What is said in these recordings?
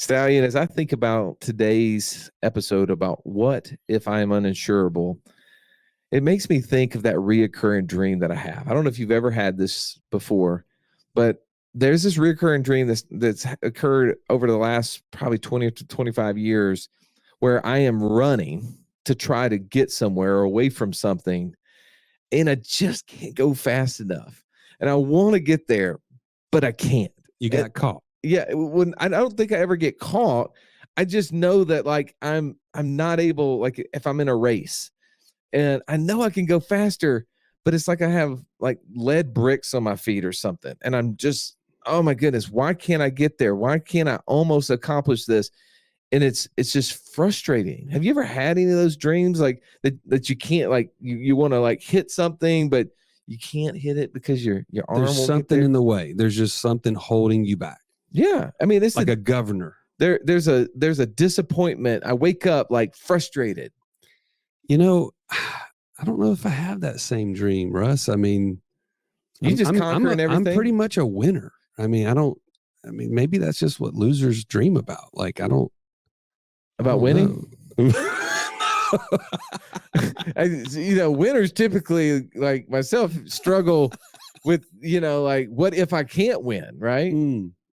Stallion, as I think about today's episode about what if I am uninsurable, it makes me think of that reoccurring dream that I have. I don't know if you've ever had this before, but there's this reoccurring dream that's occurred over the last probably 20 to 25 years where I am running to try to get somewhere or away from something, and I just can't go fast enough. And I want to get there, but I can't. You got caught. Yeah, when I don't think I ever get caught. I just know that like I'm not able, like if I'm in a race and I know I can go faster, but it's like I have like lead bricks on my feet or something. And I'm just, oh my goodness, why can't I get there? Why can't I almost accomplish this? And it's just frustrating. Have you ever had any of those dreams like that you can't, like you want to like hit something, but you can't hit it because your arm There's won't something get there? in the way. There's just something holding you back. Yeah. I mean, it's like a governor. There's a disappointment. I wake up like frustrated. You know, I don't know if I have that same dream, Russ. I mean, You just conquering everything. I'm pretty much a winner. I mean, maybe that's just what losers dream about. Like, about winning. Winners typically, like myself, struggle with, like, what if I can't win, right?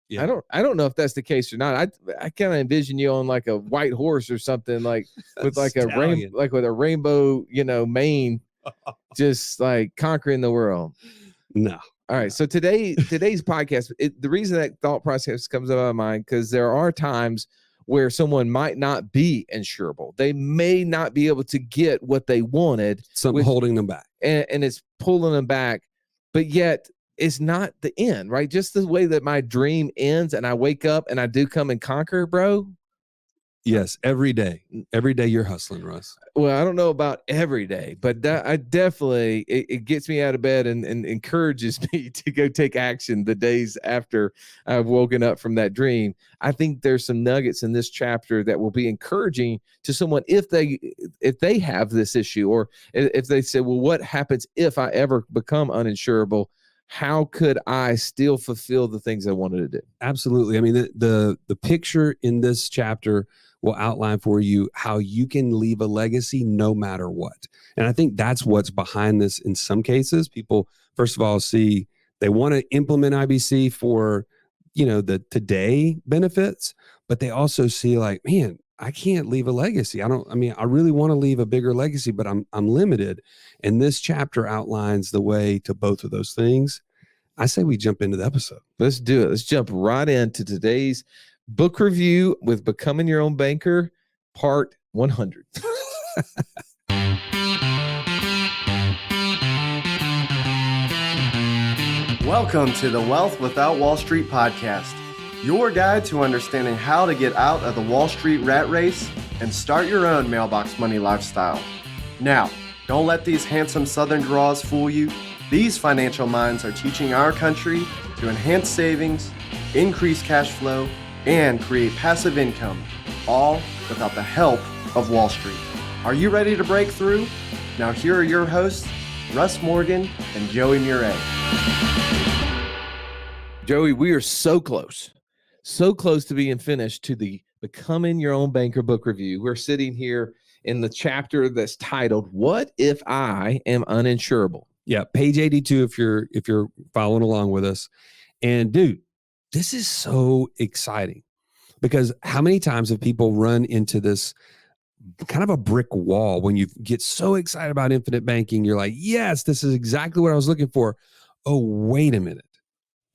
Yeah. I don't know if that's the case or not. I kind of envision you on like a white horse or something, like with like with a rainbow, mane, just like conquering the world. No. All right. So today's podcast, the reason that thought process comes up in my mind, because there are times where someone might not be insurable. They may not be able to get what they wanted. Something holding them back. And it's pulling them back. But yet it's not the end, right? Just the way that my dream ends and I wake up and I do come and conquer, bro. Yes, every day. Every day you're hustling, Russ. Well, I don't know about every day, but I definitely, it gets me out of bed and encourages me to go take action the days after I've woken up from that dream. I think there's some nuggets in this chapter that will be encouraging to someone if they have this issue, or if they say, well, what happens if I ever become uninsurable? How could I still fulfill the things I wanted to do? Absolutely. I mean, the picture in this chapter will outline for you how you can leave a legacy no matter what. And I think that's what's behind this. In some cases, people, first of all, they want to implement IBC for, the today benefits, but they also see like, man, I can't leave a legacy. I really want to leave a bigger legacy, but I'm limited. And this chapter outlines the way to both of those things. I say we jump into the episode. Let's do it. Let's jump right into today's book review with Becoming Your Own Banker, part 100. Welcome to the Wealth Without Wall Street podcast, your guide to understanding how to get out of the Wall Street rat race and start your own mailbox money lifestyle. Now, don't let these handsome Southern draws fool you. These financial minds are teaching our country to enhance savings, increase cash flow, and create passive income, all without the help of Wall Street. Are you ready to break through? Now here are your hosts, Russ Morgan and Joey Murray. Joey, we are so close to being finished to the Becoming Your Own Banker book review. We're sitting here in the chapter that's titled, What If I Am Uninsurable? Yeah, page 82 if you're following along with us. And dude, this is so exciting because how many times have people run into this kind of a brick wall when you get so excited about infinite banking? You're like, yes, this is exactly what I was looking for. Oh, wait a minute.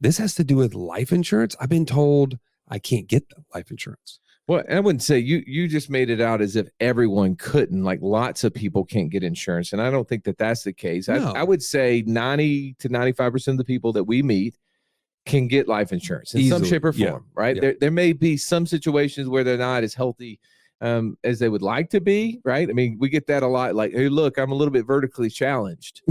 This has to do with life insurance. I've been told I can't get the life insurance. Well, I wouldn't say you just made it out as if everyone couldn't, like lots of people can't get insurance. And I don't think that that's the case. No. I would say 90 to 95% of the people that we meet can get life insurance in some shape or form, right? Yeah. There may be some situations where they're not as healthy as they would like to be, right? I mean, we get that a lot. Like, hey, look, I'm a little bit vertically challenged.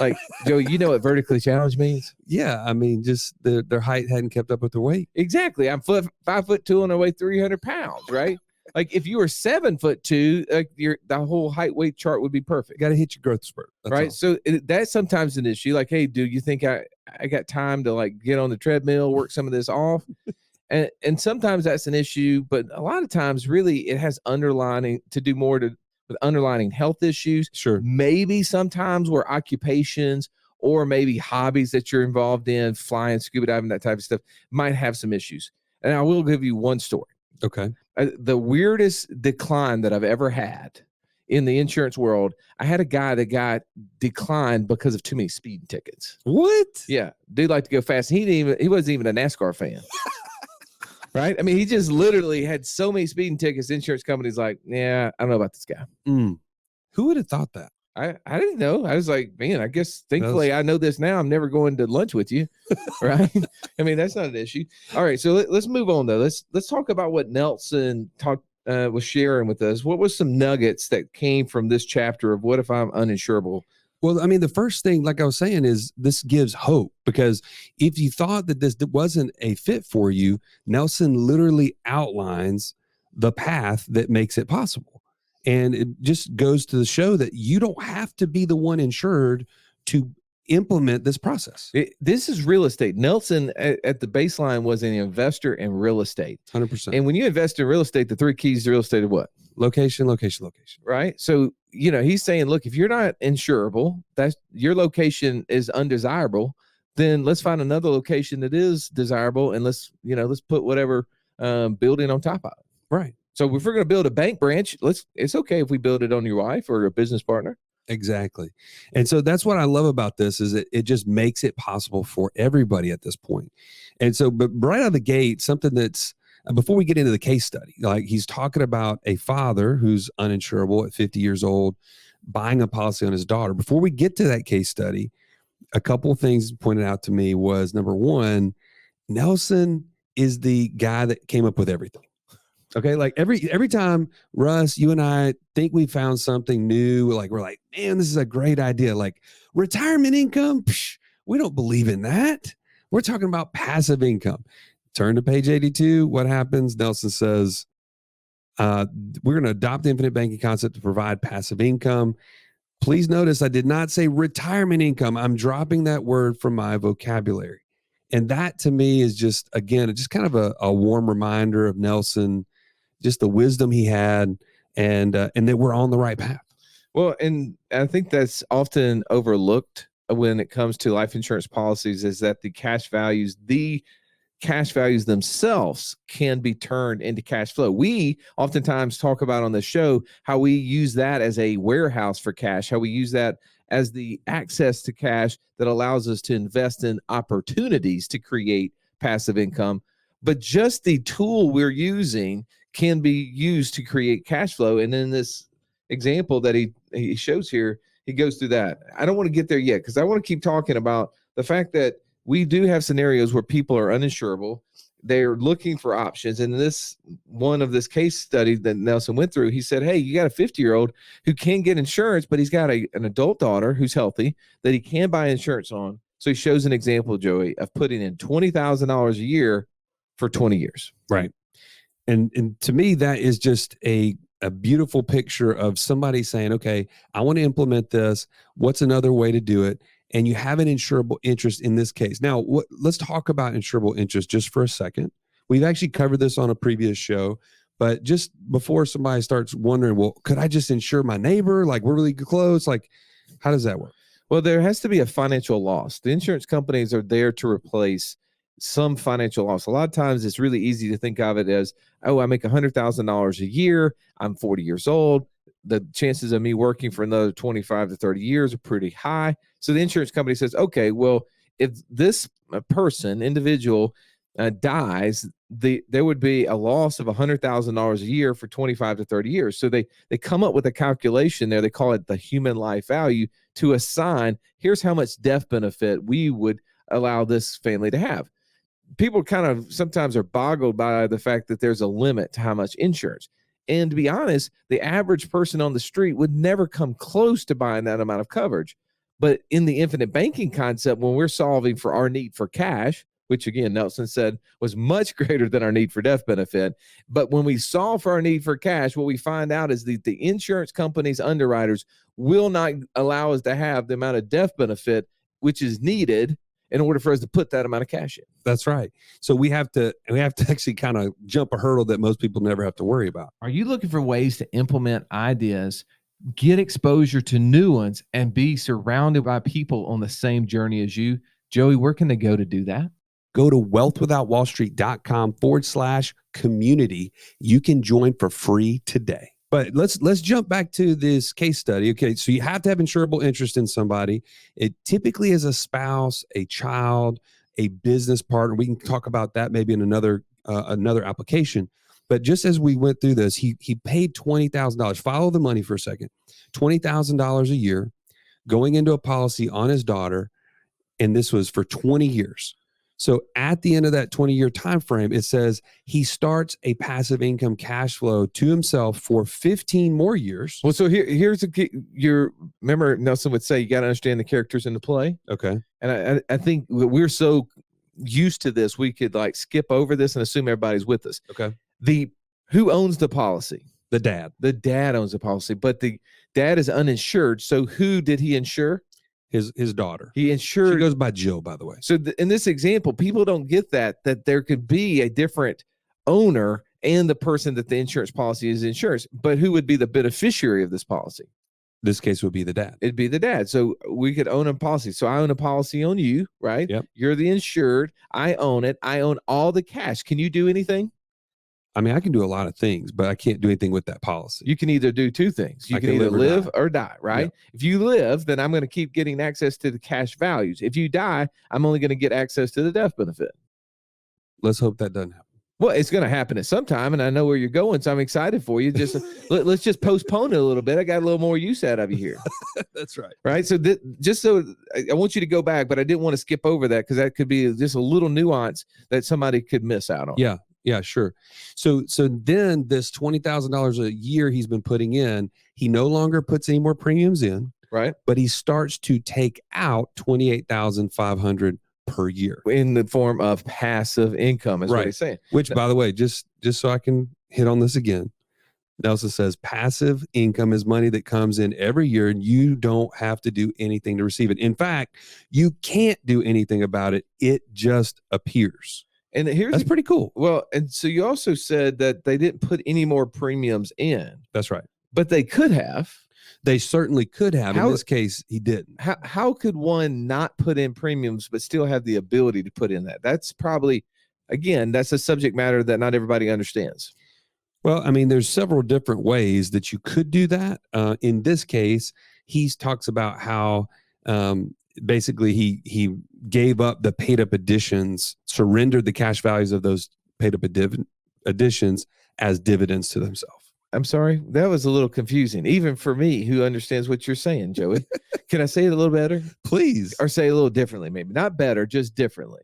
Like, Joey, you know what vertically challenged means? Yeah, I mean, just their height hadn't kept up with their weight. Exactly. I'm 5'2" and I weigh 300 pounds, right? Like if you were 7'2", like the whole height weight chart would be perfect. Got to hit your growth spurt, right? All. So that's sometimes an issue. Like, hey, dude, you think I got time to like get on the treadmill, work some of this off? And sometimes that's an issue, but a lot of times really it has underlining to do more with underlining health issues. Sure. Maybe sometimes where occupations or maybe hobbies that you're involved in, flying, scuba diving, that type of stuff, might have some issues. And I will give you one story. Okay. The weirdest decline that I've ever had in the insurance world, I had a guy that got declined because of too many speeding tickets. What? Yeah, dude liked to go fast. He wasn't even a NASCAR fan. Right? I mean, he just literally had so many speeding tickets. The insurance company's like, yeah, I don't know about this guy. Who would have thought that? I didn't know. I was like, man, I guess thankfully I know this now. I'm never going to lunch with you. Right? I mean, that's not an issue. All right. So let's move on though. Let's talk about what Nelson was sharing with us. What was some nuggets that came from this chapter of what if I'm uninsurable? Well, I mean, the first thing, like I was saying, is this gives hope, because if you thought that this wasn't a fit for you, Nelson literally outlines the path that makes it possible. And it just goes to show that you don't have to be the one insured to implement this process. This is real estate. Nelson at the baseline was an investor in real estate. 100%. And when you invest in real estate, the three keys to real estate are what? Location, location, location. Right. So, he's saying, look, if you're not insurable, that's your location is undesirable, then let's find another location that is desirable. And let's put whatever building on top of it. Right. So if we're going to build a bank branch, it's okay if we build it on your wife or a business partner. Exactly. And so that's what I love about this, is that it just makes it possible for everybody at this point. And so, but right out of the gate, something that's, before we get into the case study, like he's talking about a father who's uninsurable at 50 years old, buying a policy on his daughter. Before we get to that case study, a couple of things pointed out to me was, number one, Nelson is the guy that came up with everything. Okay. Like every time, Russ, you and I think we found something new, like we're like, man, this is a great idea. Like retirement income. We don't believe in that. We're talking about passive income. Turn to page 82. What happens? Nelson says, we're going to adopt the infinite banking concept to provide passive income. Please notice I did not say retirement income. I'm dropping that word from my vocabulary. And that to me is just, again, just kind of a warm reminder of Nelson, just the wisdom he had, and that we're on the right path. Well, and I think that's often overlooked when it comes to life insurance policies, is that the cash values themselves can be turned into cash flow. We oftentimes talk about on the show how we use that as a warehouse for cash, how we use that as the access to cash that allows us to invest in opportunities to create passive income. But just the tool we're using can be used to create cash flow. And in this example that he shows here, he goes through that. I don't want to get there yet, because I want to keep talking about the fact that we do have scenarios where people are uninsurable. They're looking for options. And this case study that Nelson went through, he said, hey, you got a 50-year-old who can get insurance, but he's got an adult daughter who's healthy that he can buy insurance on. So he shows an example, Joey, of putting in $20,000 a year for 20 years. Right. And to me, that is just a beautiful picture of somebody saying, okay, I want to implement this. What's another way to do it? And you have an insurable interest in this case. Now, let's talk about insurable interest just for a second. We've actually covered this on a previous show, but just before somebody starts wondering, well, could I just insure my neighbor? Like, we're really close. Like, how does that work? Well, there has to be a financial loss. The insurance companies are there to replace some financial loss. A lot of times it's really easy to think of it as, oh, I make $100,000 a year. I'm 40 years old. The chances of me working for another 25 to 30 years are pretty high. So the insurance company says, okay, well, if this individual dies, there would be a loss of $100,000 a year for 25 to 30 years. So they come up with a calculation there. They call it the human life value, to assign, here's how much death benefit we would allow this family to have. People kind of sometimes are boggled by the fact that there's a limit to how much insurance. And to be honest, the average person on the street would never come close to buying that amount of coverage. But in the infinite banking concept, when we're solving for our need for cash, which again, Nelson said was much greater than our need for death benefit. But when we solve for our need for cash, what we find out is that the insurance company's underwriters will not allow us to have the amount of death benefit which is needed in order for us to put that amount of cash in. That's right. So we have to actually kind of jump a hurdle that most people never have to worry about. Are you looking for ways to implement ideas, get exposure to new ones, and be surrounded by people on the same journey as you? Joey, where can they go to do that? Go to wealthwithoutwallstreet.com/community. You can join for free today. But let's jump back to this case study. Okay, so you have to have insurable interest in somebody. It typically is a spouse, a child, a business partner. We can talk about that maybe in another application. But just as we went through this, he paid $20,000. Follow the money for a second. $20,000 a year going into a policy on his daughter, and this was for 20 years. So at the end of that 20-year time frame, it says he starts a passive income cash flow to himself for 15 more years. Well, so here's remember Nelson would say you got to understand the characters in the play. Okay. And I think we're so used to this, we could like skip over this and assume everybody's with us. Okay. Who owns the policy? The dad. The dad owns the policy, but the dad is uninsured. So who did he insure? His daughter. He insured. She goes by Jill, by the way. So in this example, people don't get that there could be a different owner and the person that the insurance policy is insurance, but who would be the beneficiary of this policy? This case would be the dad. It'd be the dad. So we could own a policy. So I own a policy on you, right? Yep. You're the insured. I own it. I own all the cash. Can you do anything? I mean, I can do a lot of things, but I can't do anything with that policy. You can either do two things. You can either live or die, right? Yeah. If you live, then I'm going to keep getting access to the cash values. If you die, I'm only going to get access to the death benefit. Let's hope that doesn't happen. Well, it's going to happen at some time, and I know where you're going, so I'm excited for you. Just let's just postpone it a little bit. I got a little more use out of you here. That's right. Right. So I want you to go back, but I didn't want to skip over that because that could be just a little nuance that somebody could miss out on. Yeah. Yeah, sure. So then this $20,000 a year he's been putting in, he no longer puts any more premiums in, right? But he starts to take out $28,500 per year in the form of passive income, is what he's saying. Which, by the way, just so I can hit on this again, Nelson says passive income is money that comes in every year, and you don't have to do anything to receive it. In fact, you can't do anything about it; it just appears. And that's pretty cool. Well, and so you also said that they didn't put any more premiums in. That's right. But they could have. They certainly could have. In this case, he didn't. How could one not put in premiums but still have the ability to put in that? That's probably, again, that's a subject matter that not everybody understands. Well, I mean, there's several different ways that you could do that. In this case, he talks about how basically he gave up the paid up additions, surrendered the cash values of those paid up additions as dividends to himself. I'm sorry, that was a little confusing, even for me who understands what you're saying, Joey. Can I say it a little better? Please. Or say it a little differently, maybe. Not better, just differently.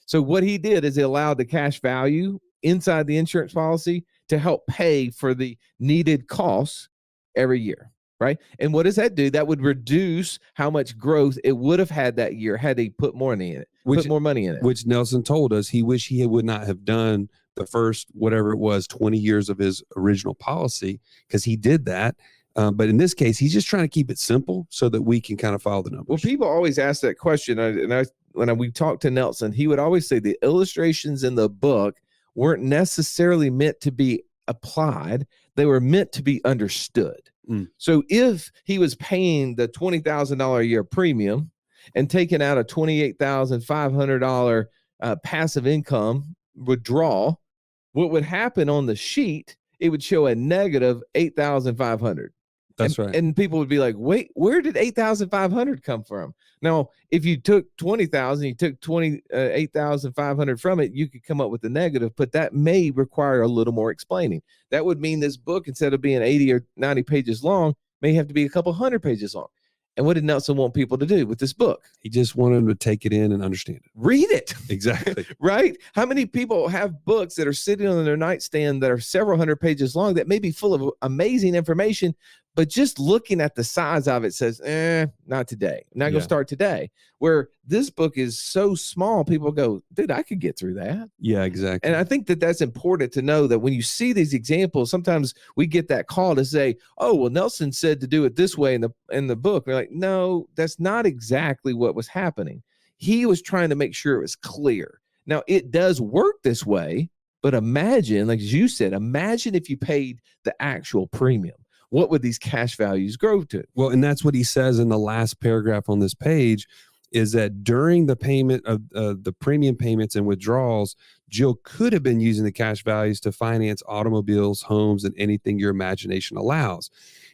So what he did is he allowed the cash value inside the insurance policy to help pay for the needed costs every year. Right. And what does that do? That would reduce how much growth it would have had that year had they put more money in it, put more money in it. Which Nelson told us he wished he would not have done the first, whatever it was, 20 years of his original policy, because he did that. But in this case, he's just trying to keep it simple so that we can kind of follow the numbers. Well, people always ask that question. When we talked to Nelson, he would always say the illustrations in the book weren't necessarily meant to be applied. They were meant to be understood. So if he was paying the $20,000 a year premium and taking out a $28,500 passive income withdrawal, what would happen on the sheet, it would show a negative $8,500. That's right. And people would be like, wait, where did $8,500 come from? Now, if you took $20,000, you took $8,500 from it, you could come up with a negative, but that may require a little more explaining. That would mean this book, instead of being 80 or 90 pages long, may have to be a couple hundred pages long. And what did Nelson want people to do with this book? He just wanted them to take it in and understand it. Read it. Exactly. Right? How many people have books that are sitting on their nightstand that are several hundred pages long that may be full of amazing information, but just looking at the size of it says, not today. I'm not going to start today. Where this book is so small, people go, dude, I could get through that. Yeah, exactly. And I think that that's important to know, that when you see these examples, sometimes we get that call to say, oh, well, Nelson said to do it this way in the book. We're like, no, that's not exactly what was happening. he was trying to make sure it was clear. Now, it does work this way, but imagine, like you said, imagine if you paid the actual premium. What would these cash values grow to? Well, and that's what he says in the last paragraph on this page, is that during the payment of the premium payments and withdrawals, Jill could have been using the cash values to finance automobiles, homes, and anything your imagination allows.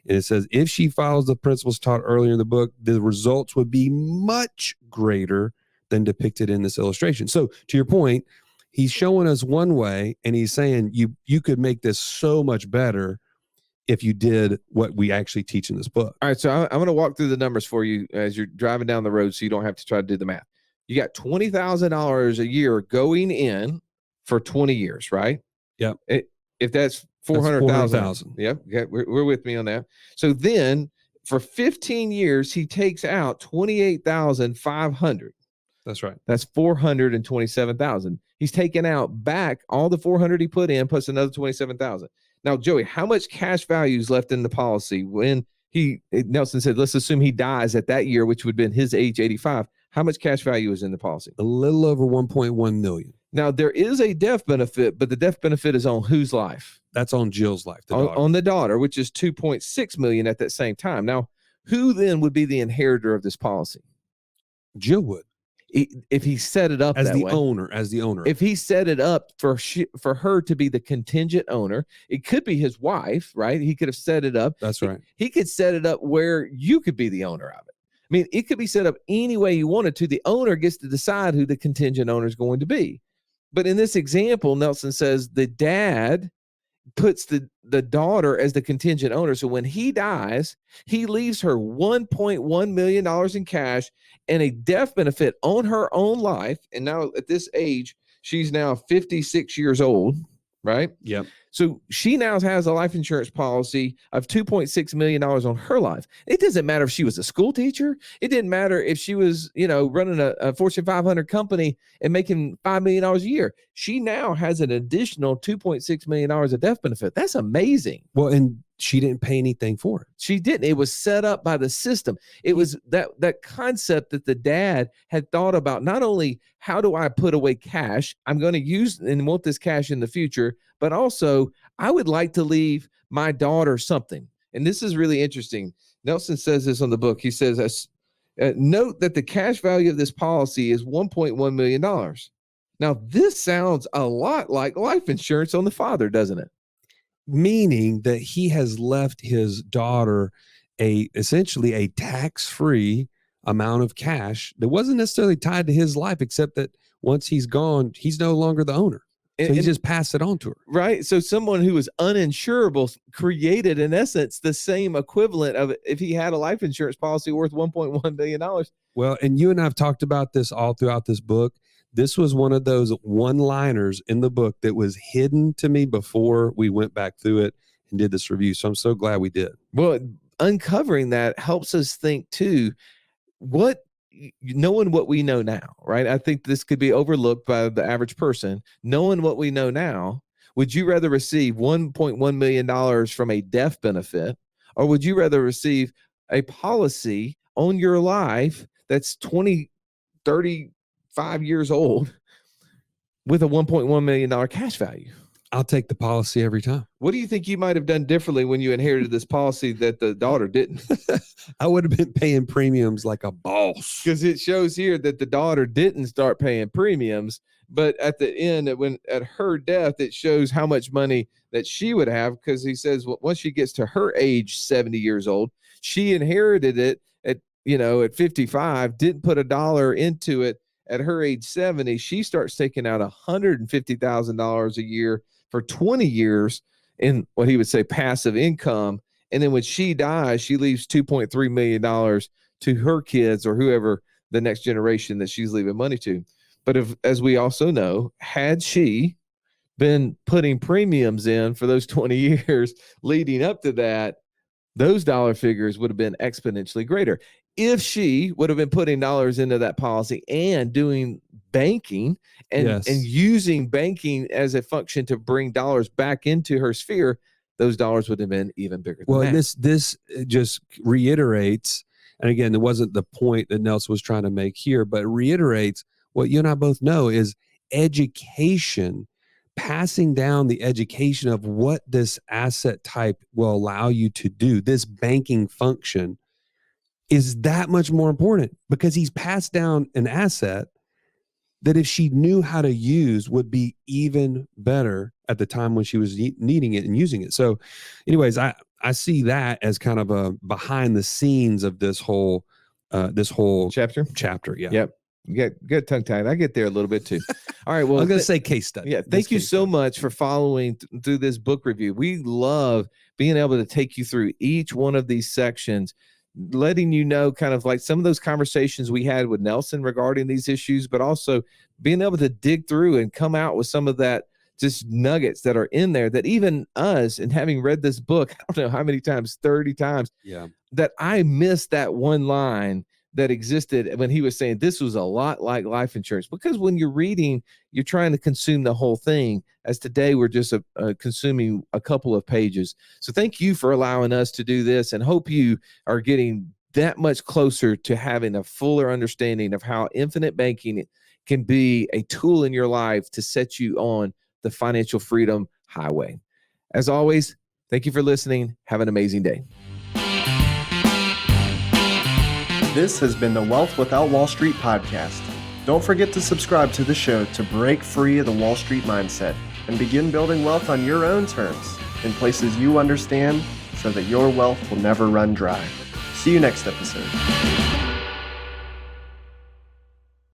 And it says, if she follows the principles taught earlier in the book, the results would be much greater than depicted in this illustration. So to your point, he's showing us one way, and he's saying you could make this so much better if you did what we actually teach in this book. All right, so I'm going to walk through the numbers for you as you're driving down the road so you don't have to try to do the math. You got $20,000 a year going in for 20 years, right? Yep. If that's 400,000. Yep. Yeah, we're with me on that. So then for 15 years, he takes out 28,500. That's right. That's 427,000. He's taken out back all the 400 he put in plus another 27,000. Now, Joey, how much cash value is left in the policy when Nelson said, let's assume he dies at that year, which would have been his age 85. How much cash value is in the policy? A little over 1.1 million. Now, there is a death benefit, but the death benefit is on whose life? That's on Jill's life, on the daughter, which is 2.6 million at that same time. Now, who then would be the inheritor of this policy? Jill would. If he set it up as that the way. owner. If he set it up for her to be the contingent owner, it could be his wife, right? He could have set it up. That's right. He could set it up where you could be the owner of it. I mean, it could be set up any way you wanted to. The owner gets to decide who the contingent owner is going to be. But in this example, Nelson says the dad puts the daughter as the contingent owner. So when he dies, he leaves her $1.1 million in cash and a death benefit on her own life. And now at this age, she's now 56 years old, right? Yep. So she now has a life insurance policy of $2.6 million on her life. It doesn't matter if she was a school teacher. It didn't matter if she was, running a Fortune 500 company and making $5 million a year. She now has an additional $2.6 million of death benefit. That's amazing. Well, and she didn't pay anything for it. She didn't. It was set up by the system. It was that concept that the dad had thought about, not only how do I put away cash, I'm going to use and want this cash in the future, but also I would like to leave my daughter something. And this is really interesting. Nelson says this on the book. He says, note that the cash value of this policy is $1.1 million. Now, this sounds a lot like life insurance on the father, doesn't it? Meaning that he has left his daughter essentially a tax-free amount of cash that wasn't necessarily tied to his life, except that once he's gone, he's no longer the owner. So he just passed it on to her. Right. So someone who was uninsurable created, in essence, the same equivalent of if he had a life insurance policy worth $1.1 billion. Well, and you and I have talked about this all throughout this book. This was one of those one-liners in the book that was hidden to me before we went back through it and did this review. So I'm so glad we did. Well, uncovering that helps us think too, knowing what we know now, right? I think this could be overlooked by the average person. Knowing what we know now, would you rather receive $1.1 million from a death benefit, or would you rather receive a policy on your life that's 20, 35 years old with a $1.1 million cash value? I'll take the policy every time. What do you think you might have done differently when you inherited this policy that the daughter didn't? I would have been paying premiums like a boss. Because it shows here that the daughter didn't start paying premiums, but at the end, at her death, it shows how much money that she would have, because he says, well, once she gets to her age, 70 years old, she inherited it at 55, didn't put a dollar into it. At her age 70, she starts taking out $150,000 a year for 20 years in what he would say passive income. And then when she dies, she leaves $2.3 million to her kids or whoever the next generation that she's leaving money to. But as we also know, had she been putting premiums in for those 20 years leading up to that, those dollar figures would have been exponentially greater. If she would have been putting dollars into that policy and doing banking and using banking as a function to bring dollars back into her sphere, those dollars would have been even bigger than that. This just reiterates, And again, it wasn't the point that Nelson was trying to make here, but it reiterates what you and I both know is education, passing down the education of what this asset type will allow you to do, this banking function, is that much more important, because he's passed down an asset that if she knew how to use would be even better at the time when she was needing it and using it. So anyways, I see that as kind of a behind the scenes of this whole chapter. Yeah. Yep. You get tongue tied. I get there a little bit too. All right. Well, I'm going to say case study. Yeah. Thank you so much for following through this book review. We love being able to take you through each one of these sections, letting you know kind of like some of those conversations we had with Nelson regarding these issues, but also being able to dig through and come out with some of that just nuggets that are in there that even us, and having read this book, I don't know how many times, 30 times, that I missed that one line that existed when he was saying this was a lot like life insurance. Because when you're reading, you're trying to consume the whole thing, as today we're just consuming a couple of pages. So thank you for allowing us to do this, and hope you are getting that much closer to having a fuller understanding of how infinite banking can be a tool in your life to set you on the financial freedom highway. As always, thank you for listening. Have an amazing day. This has been the Wealth Without Wall Street podcast. Don't forget to subscribe to the show to break free of the Wall Street mindset and begin building wealth on your own terms in places you understand, so that your wealth will never run dry. See you next episode.